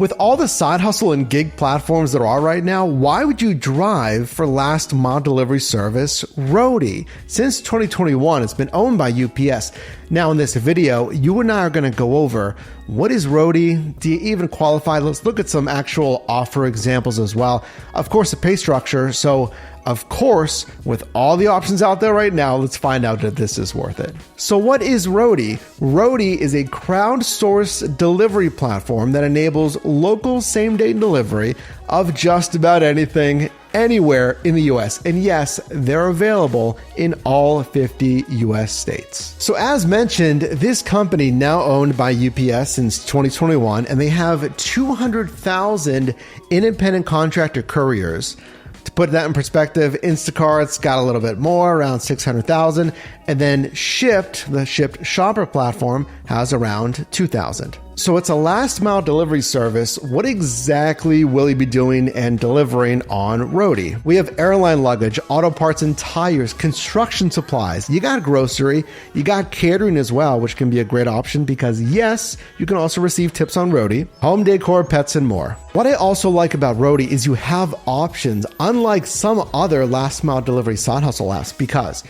With all the side hustle and gig platforms there are right now, why would you drive for last mile delivery service Roadie? Since 2021, it's been owned by UPS. Now in this video, you and I are going to go over what is Roadie? Do you even qualify? Let's look at some actual offer examples as well. Of course, the pay structure. So of course, with all the options out there right now, let's find out if this is worth it. So what is Roadie? Roadie is a crowdsourced delivery platform that enables local same-day delivery of just about anything, anywhere in the US. And yes, they're available in all 50 US states. So as mentioned, this company now owned by UPS since 2021, and they have 200,000 independent contractor couriers. To put that in perspective, Instacart's got a little bit more, around 600,000, and then Shipt, the Shipt shopper platform, has around 2,000. So it's a last mile delivery service. What exactly will you be doing and delivering on Roadie? We have airline luggage, auto parts and tires, construction supplies. You got grocery, you got catering as well, which can be a great option because yes, you can also receive tips on Roadie, home decor, pets, and more. What I also like about Roadie is you have options, unlike some other last mile delivery side hustle apps, because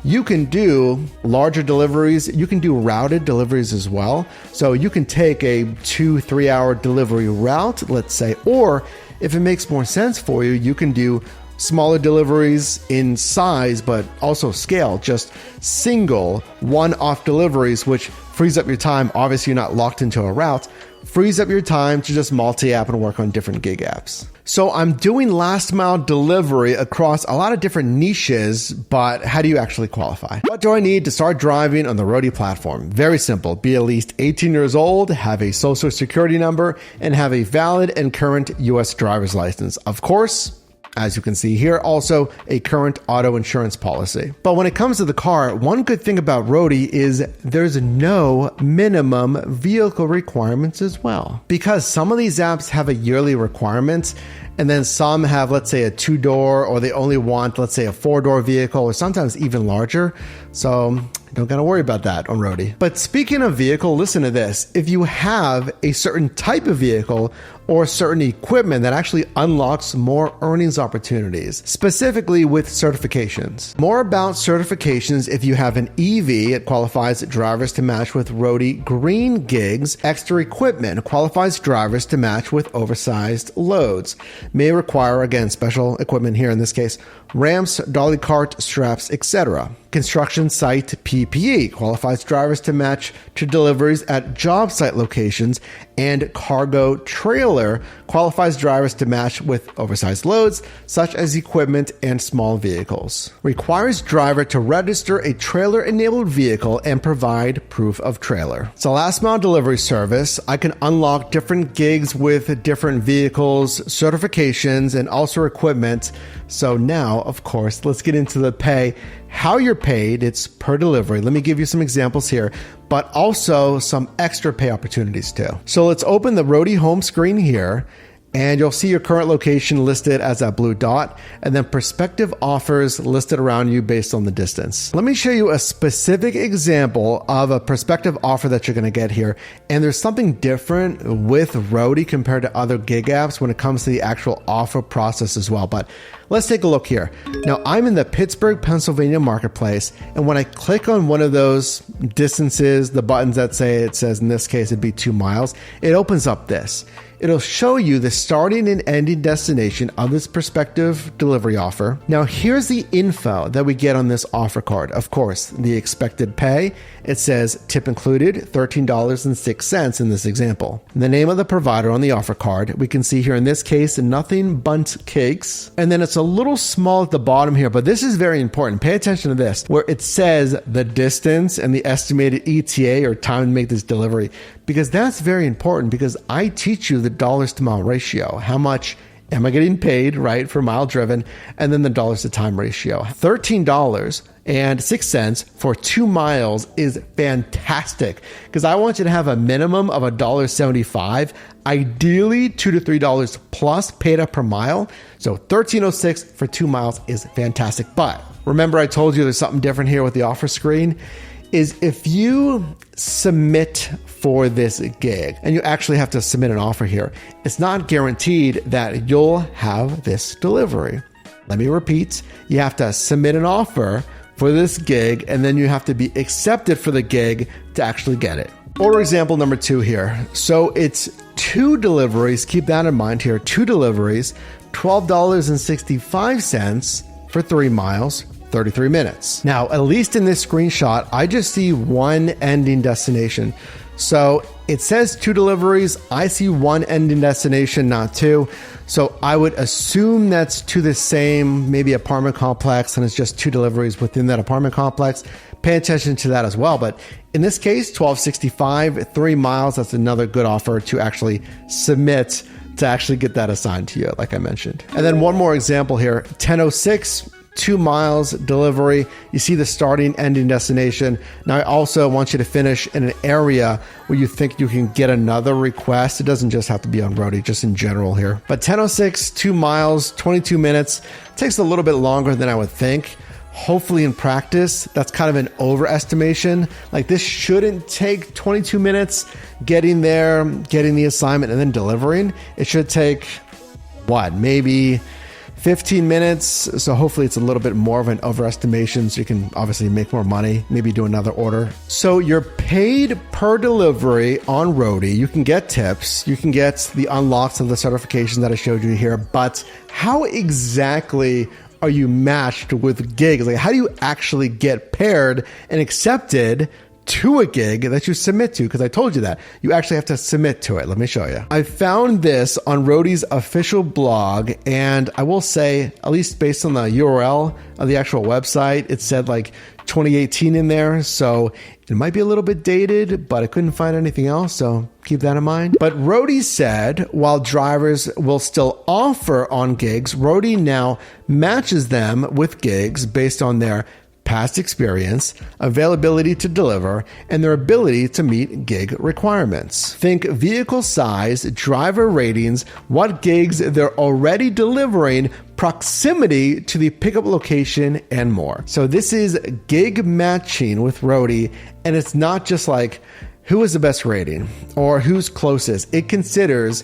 you can do larger deliveries. You can do routed deliveries as well. So you can take a 2-3 hour delivery route, let's say, or if it makes more sense for you, you can do smaller deliveries in size, but also scale, just single one-off deliveries, which frees up your time. Obviously, you're not locked into a route, frees up your time to just multi-app and work on different gig apps. So I'm doing last mile delivery across a lot of different niches, but how do you actually qualify? What do I need to start driving on the Roadie platform? Very simple. Be at least 18 years old, have a social security number, and have a valid and current US driver's license. Of course, as you can see here, also a current auto insurance policy. But when it comes to the car, one good thing about Roadie is there's no minimum vehicle requirements as well. Because some of these apps have a yearly requirement, and then some have, let's say, a 2-door, or they only want, let's say, a 4-door vehicle, or sometimes even larger. So don't gotta worry about that on Roadie. But speaking of vehicle, listen to this. If you have a certain type of vehicle or certain equipment, that actually unlocks more earnings opportunities, specifically with certifications. More about certifications: if you have an EV, it qualifies drivers to match with Roadie green gigs. Extra equipment qualifies drivers to match with oversized loads. May require, again, special equipment here in this case, ramps, dolly cart, straps, etc. Construction site PPE qualifies drivers to match to deliveries at job site locations, and cargo trailer qualifies drivers to match with oversized loads, such as equipment and small vehicles. Requires driver to register a trailer-enabled vehicle and provide proof of trailer. It's a last mile delivery service. I can unlock different gigs with different vehicles, certifications, and also equipment. So now, of course, let's get into the pay. How you're paid, it's per delivery. Let me give you some examples here, but also some extra pay opportunities too. So let's open the Roadie home screen here, and you'll see your current location listed as that blue dot, and then prospective offers listed around you based on the distance. Let me show you a specific example of a prospective offer that you're going to get here. And there's something different with Roadie compared to other gig apps when it comes to the actual offer process as well. But let's take a look here. Now I'm in the Pittsburgh, Pennsylvania marketplace, and when I click on one of those distances, the buttons that say, it says in this case it'd be 2 miles, it opens up this. It'll show you the starting and ending destination of this prospective delivery offer. Now here's the info that we get on this offer card. Of course, the expected pay. It says tip included, $13.06 in this example. The name of the provider on the offer card, we can see here in this case, Nothing Bundt Cakes. And then it's a little small at the bottom here, but this is very important. Pay attention to this, where it says the distance and the estimated ETA, or time to make this delivery, because that's very important, because I teach you the dollars to mile ratio. How much am I getting paid, right, for mile driven? And then the dollars to time ratio. $13.06 for 2 miles is fantastic, because I want you to have a minimum of $1.75, ideally $2 to $3 plus paid up per mile. So $13.06 for 2 miles is fantastic. But remember, I told you there's something different here with the offer screen. is if you submit for this gig, and you actually have to submit an offer here, it's not guaranteed that you'll have this delivery. Let me repeat, you have to submit an offer for this gig, and then you have to be accepted for the gig to actually get it. Order example number 2 here. So it's 2 deliveries, keep that in mind here, 2 deliveries, $12.65 for 3 miles, 33 minutes. Now, at least in this screenshot, I just see one ending destination. So it says 2 deliveries. I see one ending destination, not 2. So I would assume that's to the same, maybe apartment complex, and it's just 2 deliveries within that apartment complex. Pay attention to that as well. But in this case, $12.65, 3 miles, that's another good offer to actually submit to actually get that assigned to you, like I mentioned. And then one more example here, 10:06, 2 miles delivery. You see the starting, ending destination. Now I also want you to finish in an area where you think you can get another request. It doesn't just have to be on Roadie, just in general here. But 10:06, 2 miles, 22 minutes. Takes a little bit longer than I would think. Hopefully in practice, that's kind of an overestimation. Like this shouldn't take 22 minutes getting there, getting the assignment, and then delivering. It should take, maybe 15 minutes. So hopefully it's a little bit more of an overestimation, so you can obviously make more money, maybe do another order. So you're paid per delivery on Roadie. You can get tips, you can get the unlocks of the certifications that I showed you here, but how exactly are you matched with gigs? Like, how do you actually get paired and accepted to a gig that you submit to? Because I told you that you actually have to submit to it. Let me show you. I found this on Roadie's official blog, and I will say, at least based on the URL of the actual website, it said like 2018 in there, so it might be a little bit dated, but I couldn't find anything else, so keep that in mind. But Roadie said, while drivers will still offer on gigs, Roadie now matches them with gigs based on their past experience, availability to deliver, and their ability to meet gig requirements. Think vehicle size, driver ratings, what gigs they're already delivering, proximity to the pickup location, and more. So this is gig matching with Roadie, and it's not just like who is the best rating or who's closest. It considers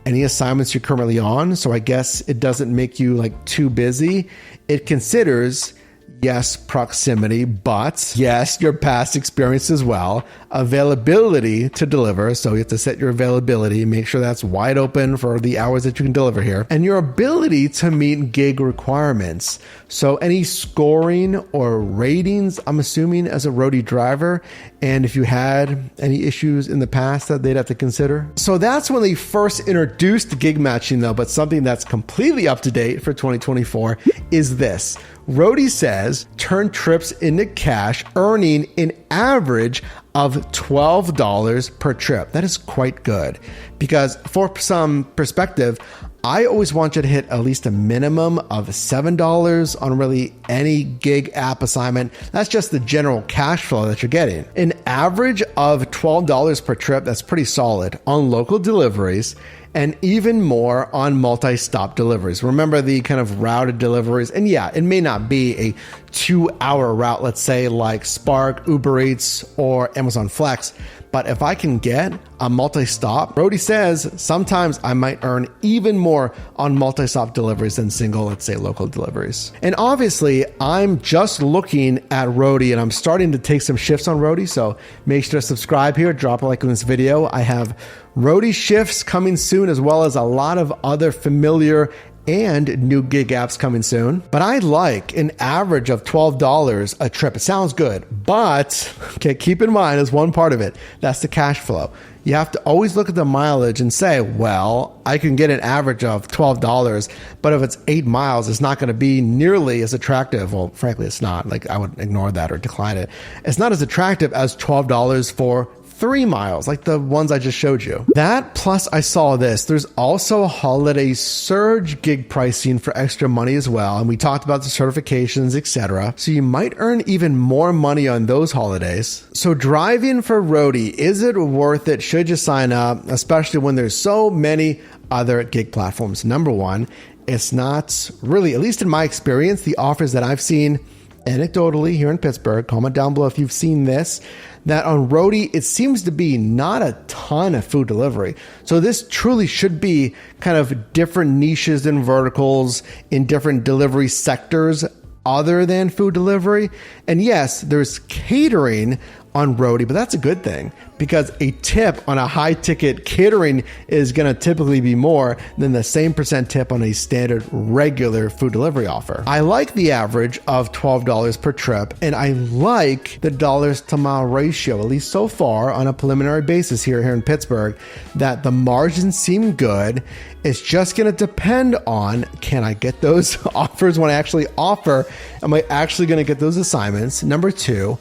any assignments you're currently on. So I guess it doesn't make you like too busy. It considers, yes, proximity, but yes, your past experience as well, availability to deliver. So you have to set your availability, make sure that's wide open for the hours that you can deliver here, and your ability to meet gig requirements. So any scoring or ratings, I'm assuming, as a Roadie driver, and if you had any issues in the past that they'd have to consider. So that's when they first introduced gig matching though, but something that's completely up to date for 2024 is this. Roadie says, turn trips into cash, earning an average of $12 per trip. That is quite good, because for some perspective, I always want you to hit at least a minimum of $7 on really any gig app assignment. That's just the general cash flow that you're getting. An average of $12 per trip, that's pretty solid on local deliveries, and even more on multi-stop deliveries. Remember the kind of routed deliveries, and yeah, it may not be a 2-hour route, let's say like Spark, Uber Eats, or Amazon Flex, but if I can get a multi-stop, Roadie says sometimes I might earn even more on multi-stop deliveries than single, let's say local deliveries. And obviously I'm just looking at Roadie, and I'm starting to take some shifts on Roadie, so make sure to subscribe here, drop a like on this video. I have Roadie shifts coming soon, as well as a lot of other familiar and new gig apps coming soon. But I like an average of $12 a trip. It sounds good, but okay, keep in mind as one part of it, that's the cash flow. You have to always look at the mileage and say, well, I can get an average of $12, but if it's 8 miles, it's not going to be nearly as attractive. Well, frankly, it's not. Like, I would ignore that or decline it. It's not as attractive as $12 for 3 miles, like the ones I just showed you. That plus I saw this, there's also holiday surge gig pricing for extra money as well. And we talked about the certifications, etc. So you might earn even more money on those holidays. So driving for Roadie, is it worth it? Should you sign up? Especially when there's so many other gig platforms. Number one, it's not really, at least in my experience, the offers that I've seen, anecdotally here in Pittsburgh, comment down below if you've seen this, that on Roadie, it seems to be not a ton of food delivery. So this truly should be kind of different niches and verticals in different delivery sectors other than food delivery. And yes, there's catering on Roadie, but that's a good thing because a tip on a high ticket catering is going to typically be more than the same % tip on a standard regular food delivery offer. I like the average of $12 per trip, and I like the dollars to mile ratio, at least so far on a preliminary basis here in Pittsburgh, that the margins seem good. It's just going to depend on, can I get those offers when I actually offer? Am I actually going to get those assignments? Number two,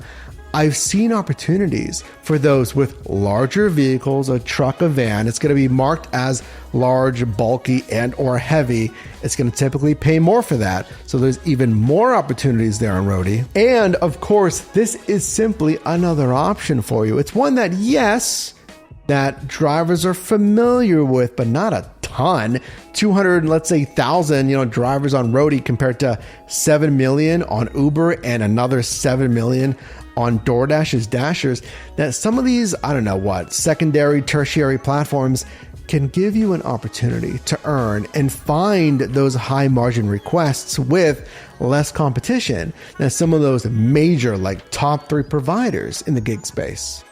I've seen opportunities for those with larger vehicles, a truck, a van. It's going to be marked as large, bulky, and or heavy. It's going to typically pay more for that. So there's even more opportunities there on Roadie. And of course, this is simply another option for you. It's one that, yes, that drivers are familiar with, but not a ton. 200, let's say 1,000, drivers on Roadie compared to 7 million on Uber and another 7 million on DoorDash's Dashers. That some of these, secondary, tertiary platforms can give you an opportunity to earn and find those high margin requests with less competition than some of those major, like top 3 providers in the gig space.